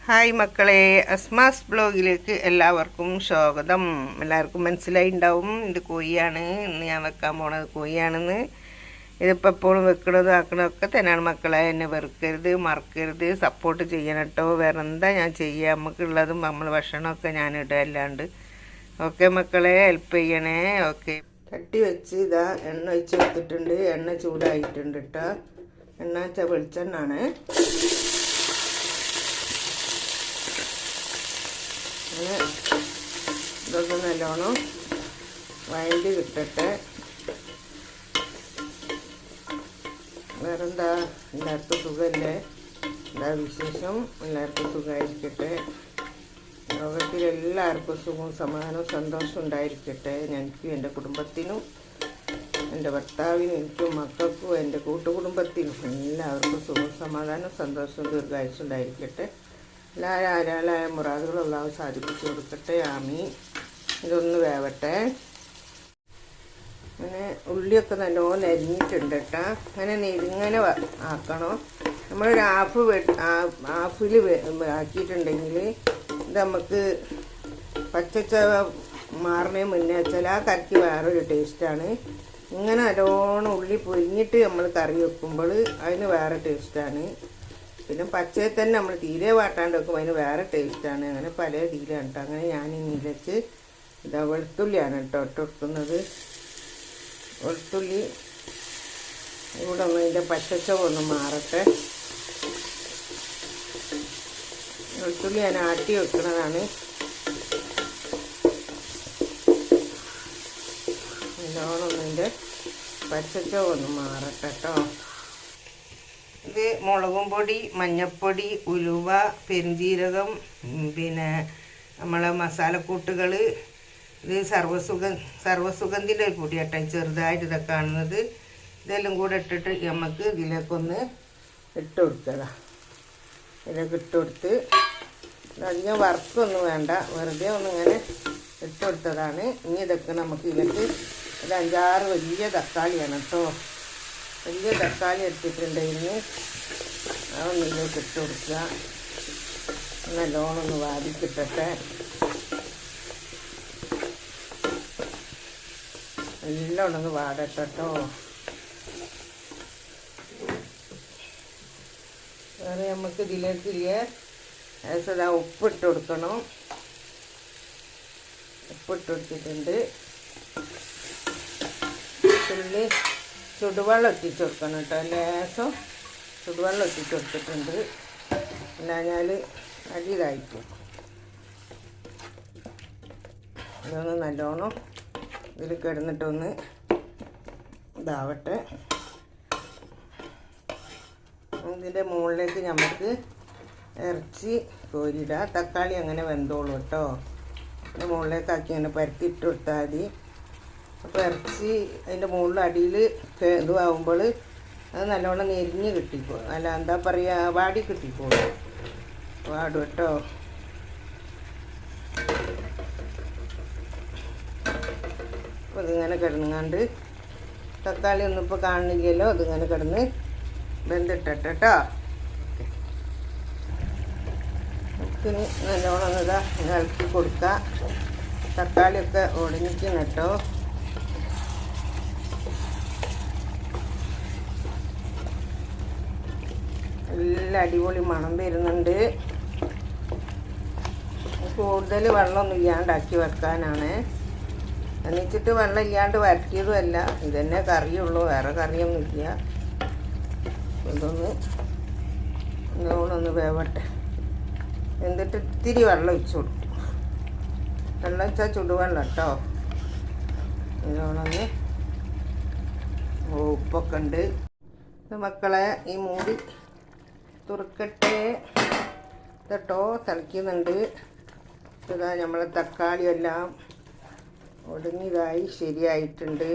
Hi മക്കളെ, അസ്മാസ് ബ്ലോഗിലേക്ക് എല്ലാവർക്കും സ്വാഗതം. എല്ലാവർക്കും മനസ്സിലായിണ്ടാവും ഇത് കോഴിയാണ്. ഇന്ന് ഞാൻ വെക്കാൻ പോണത് കോഴിയാണെന്ന്. ഇതിപ്പോൾ എപ്പോഴും വെക്കണതും ആക്കണതൊക്കെ തന്നെയാണ് മക്കളെ. എന്നെ വെറുക്കരുത്, മറക്കരുത്, സപ്പോർട്ട് ചെയ്യണം കേട്ടോ. വേറെ എന്താ ഞാൻ ചെയ്യുക, നമുക്കുള്ളതും നമ്മൾ ഭക്ഷണമൊക്കെ ഞാൻ ഇടുക അല്ലാണ്ട്. ഓക്കെ മക്കളെ, ഹെൽപ്പ് ചെയ്യണേ. ഓക്കെ, തട്ടി വെച്ച് ഇതാ എണ്ണ ഒഴിച്ച് വെച്ചിട്ടുണ്ട്. എണ്ണ ചൂടായിട്ടുണ്ട് കേട്ടോ. എണ്ണ വെച്ചാൽ വെളിച്ചെണ്ണാണ്. അങ്ങനെ ഇതൊക്കെ നല്ലോണം വഴണ്ടി കിട്ടട്ടെ. വേറെന്താ, എല്ലാവർക്കും സുഖമല്ലേ? എന്താ വിശേഷം? എല്ലാവർക്കും സുഖമായിരിക്കട്ടെ. ലോകത്തിൽ എല്ലാവർക്കും സുഖവും സമാധാനവും സന്തോഷവും ഉണ്ടായിരിക്കട്ടെ. എനിക്കും എൻ്റെ കുടുംബത്തിനും എൻ്റെ ഭർത്താവിനും എനിക്കും മക്കൾക്കും എൻ്റെ കൂട്ടുകുടുംബത്തിനും എല്ലാവർക്കും സുഖവും സമാധാനവും സന്തോഷവും ദീർഘായുസ്സും ഉണ്ടായിരിക്കട്ടെ. ധാരാളമായ മുറാദുകളെല്ലാം സാധിപ്പിച്ചു കൊടുക്കട്ടെ. ആമീൻ. ഇതൊന്ന് വേവട്ടെ. അങ്ങനെ ഉള്ളിയൊക്കെ നല്ലോണം അരിഞ്ഞിട്ടുണ്ട് കേട്ടോ. അങ്ങനെ നെരിങ്ങനെ ആക്കണം. നമ്മളൊരു ഹാഫിൽ ആക്കിയിട്ടുണ്ടെങ്കിൽ ഇത് നമുക്ക് പച്ചച്ച മാറണേ മുന്നേ വെച്ചാൽ ആ കറിക്ക് വേറൊരു ടേസ്റ്റാണ്. ഇങ്ങനെ നല്ലോണം ഉള്ളി പൊരിഞ്ഞിട്ട് നമ്മൾ കറി വെക്കുമ്പോൾ അതിന് വേറെ ടേസ്റ്റാണ്. പിന്നെ പച്ചയിൽ തന്നെ നമ്മൾ തീരെ വാട്ടാണ്ട് വെക്കും, അതിന് വേറെ ടേസ്റ്റാണ്. അങ്ങനെ പല രീതിയിലാണ് കേട്ടോ. അങ്ങനെ ഞാൻ ഇതിലേക്ക് ഇതാ വെളുത്തുള്ളിയാണ് കേട്ടോ ഇട്ട് കൊടുക്കുന്നത്. വെളുത്തുള്ളി ഇവിടെ ഒന്ന് ഇതിൻ്റെ പച്ചച്ചൊന്ന് മാറട്ടെ. വെളുത്തുള്ളി ഞാൻ ആട്ടി വെക്കുന്നതാണ്. നല്ലോണം ഇതിൻ്റെ പച്ചച്ചൊന്ന് മാറട്ടെ കേട്ടോ. ഇത് മുളകും പൊടി, മഞ്ഞൾപ്പൊടി, ഉലുവ, പെരുംജീരകം, പിന്നെ നമ്മളെ മസാലക്കൂട്ടുകൾ. ഇത് സർവ്വസുഗന്ധിൻ്റെ ഒരു പൊടി കേട്ടോ. ചെറുതായിട്ട് ഇതൊക്കെ കാണുന്നത്. ഇതെല്ലാം കൂടെ ഇട്ടിട്ട് നമുക്ക് ഇതിലേക്കൊന്ന് ഇട്ട് കൊടുക്കുക. ഇതിലേക്ക് ഇട്ട് കൊടുത്ത് അധികം വറുക്കൊന്നും വേണ്ട, വെറുതെ ഒന്നിങ്ങനെ ഇട്ട് കൊടുത്തതാണ്. ഇനി ഇതൊക്കെ നമുക്ക് ഇതിലേക്ക് ഒരു 5-6 വലിയ തക്കാളിയാണ് കേട്ടോ. വലിയ തക്കാളി എടുത്തിട്ടുണ്ടെങ്കിൽ അതൊന്നിലേക്ക് ഇട്ട് കൊടുക്കുക. നല്ലോണം ഒന്ന് വാടിക്കിട്ടട്ടെ. നല്ലോണം ഒന്ന് വാടട്ടെ കേട്ടോ. വേറെ നമുക്ക് ഇതിലേക്ക് ഏകദേശം ഉപ്പിട്ട് കൊടുക്കണം. ഉപ്പിട്ട് കൊടുത്തിട്ടുണ്ട്. തുള്ളി ചുടുവെള്ളം എത്തിച്ച് കൊടുക്കണം കേട്ടോ. ലേശം ചുടുവെള്ളം എത്തിച്ച് കൊടുത്തിട്ടുണ്ട്. അല്ലാഞ്ഞാൽ അടിയിലായിരിക്കും. ഇതൊന്ന് നല്ലോണം ഇതിൽ കിടന്നിട്ടൊന്ന് ഇതാവട്ടെ. ഇതിൻ്റെ മുകളിലേക്ക് നമുക്ക് ഇറച്ചി കോരിയിടാം. തക്കാളി അങ്ങനെ വെന്തോളൂ കേട്ടോ. അതിൻ്റെ മുകളിലേക്കാക്കി അങ്ങനെ പരത്തിയിട്ട് കൊടുത്താൽ മതി. അപ്പോൾ ഇറച്ചി അതിൻ്റെ മുകളിൽ അടിയിൽ ഇതുമാകുമ്പോൾ അത് നല്ലോണം നെരിഞ്ഞ് കിട്ടിക്കോ. അല്ല എന്താ പറയുക, വാടി കിട്ടിക്കോളൂ. വാടും കേട്ടോ. അപ്പോൾ ഇതിങ്ങനെ കിടന്നുകൊണ്ട് തക്കാളി ഒന്നും ഇപ്പോൾ കാണുന്നില്ലല്ലോ. അതിങ്ങനെ കിടന്ന് വെന്തിട്ടെ കേട്ടോ. ഇനി നല്ലോണം ഇതാ ഇളക്കി കൊടുക്കുക. തക്കാളിയൊക്കെ ഒടിഞ്ഞിരിക്കുന്നു കേട്ടോ. നല്ല അടിപൊളി മണം വരുന്നുണ്ട്. കൂടുതൽ വെള്ളമൊന്നും ഇല്ലാണ്ടാക്കി വെക്കാനാണ്. എന്നിച്ചിട്ട് വെള്ളം ഇല്ലാണ്ട് വരട്ടിയതുമല്ല, ഇതന്നെ കറിയുള്ളൂ, വേറെ കറിയൊന്നുമില്ല. ഇതൊന്ന് നല്ലോണമൊന്ന് വേവട്ടെ. എന്നിട്ട് ഇത്തിരി വെള്ളം ഒഴിച്ചു കൊടുക്കും. വെള്ളം വെച്ചാൽ ചുടുവെള്ളം കേട്ടോ. നല്ലോണമൊന്ന് ഉപ്പൊക്കെ ഉണ്ട്. മക്കളെ ഈ മൂടി തുറക്കട്ടെ കേട്ടോ. തിളയ്ക്കുന്നുണ്ട്. ഇതാ നമ്മളെ തക്കാളിയെല്ലാം ഒടുങ്ങിയതായി ശരിയായിട്ടുണ്ട്.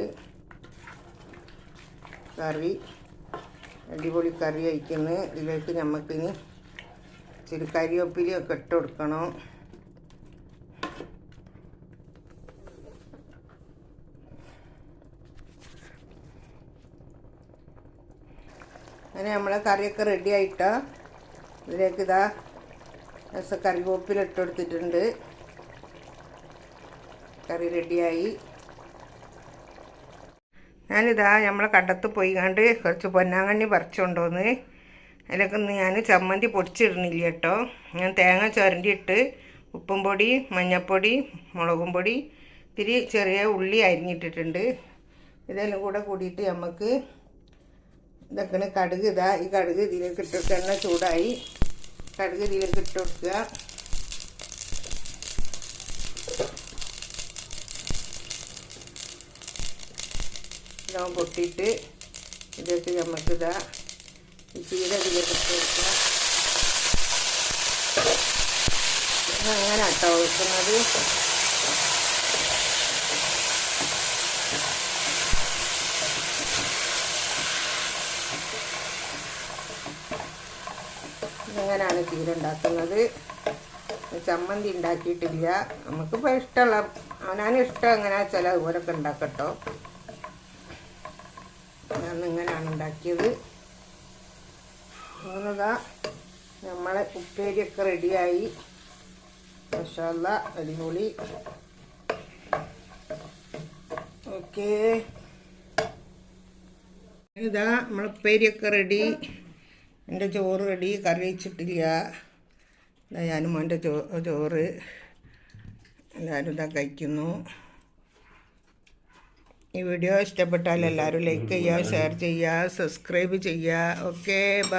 കറി അടിപൊളി കറി അയക്കുന്നു. ഇതിലേക്ക് നമുക്കിനി ഇച്ചിരി കരിവേപ്പിലയൊക്കെ ഇട്ട് കൊടുക്കണം. അങ്ങനെ നമ്മളെ കറിയൊക്കെ റെഡി ആയിട്ടാ. ഇതിലേക്ക് ഇതാ കറിവേപ്പില ഇട്ട് കൊടുത്തിട്ടുണ്ട്. കറി റെഡിയായി. ഞാനിതാ നമ്മളെ കണ്ടത്ത് പോയി കണ്ട് കുറച്ച് പൊന്നാങ്കണ്ണി പറിച്ചുകൊണ്ടുവന്ന് അതിലൊക്കെ ഒന്ന് ഞാൻ ചമ്മന്തി പൊടിച്ചിടുന്നില്ല കേട്ടോ. ഞാൻ തേങ്ങ ചുരണ്ടിയിട്ട് ഉപ്പും പൊടി, മഞ്ഞൾപ്പൊടി, മുളകും പൊടി, ഇത്തിരി ചെറിയ ഉള്ളി അരിഞ്ഞിട്ടിട്ടുണ്ട്. ഇതെല്ലാം കൂടെ കൂടിയിട്ട് നമുക്ക് ഇതൊക്കെ കടുക് ഈ കടുക് ഇതിലേക്ക് ഇട്ടിട്ട് എണ്ണ ചൂടായി. കടുക് ഇതിലേക്ക് ഇട്ട് കൊടുക്കുക. ഇതാവും പൊട്ടിയിട്ട് ഇതിലേക്ക് നമുക്ക് ഈ ചീര ഇതിലേക്ക് ഇട്ട് കൊടുക്കുക. അങ്ങനെ കേട്ടോ വെക്കുന്നത്. ഇങ്ങനെയാണ് ചീര ഉണ്ടാക്കുന്നത്. ചമ്മന്തി ഉണ്ടാക്കിയിട്ടില്ല. നമുക്കിപ്പോൾ ഇഷ്ടമുള്ള അവനാനും ഇഷ്ടം എങ്ങനെ വെച്ചാൽ അതുപോലൊക്കെ ഉണ്ടാക്കട്ടോ. ഞാനിങ്ങനെയാണ് ഉണ്ടാക്കിയത്. അങ്ങനെതാ നമ്മളെ ഉപ്പേരിയൊക്കെ റെഡിയായി. മാഷാ അല്ലാഹ്, അടിപൊളി. ഓക്കേ, ഇതാ നമ്മളെ ഉപ്പേരിയൊക്കെ റെഡി. എൻ്റെ ചോറ് റെഡി. കറി വെച്ചിട്ടില്ല. ഇതാ ഞാനും മോൻ്റെ ചോറ് എല്ലാവരും ഇതാ കഴിക്കുന്നു. ഈ വീഡിയോ ഇഷ്ടപ്പെട്ടാൽ എല്ലാവരും ലൈക്ക് ചെയ്യുക, ഷെയർ ചെയ്യുക, സബ്സ്ക്രൈബ് ചെയ്യുക. Okay, by.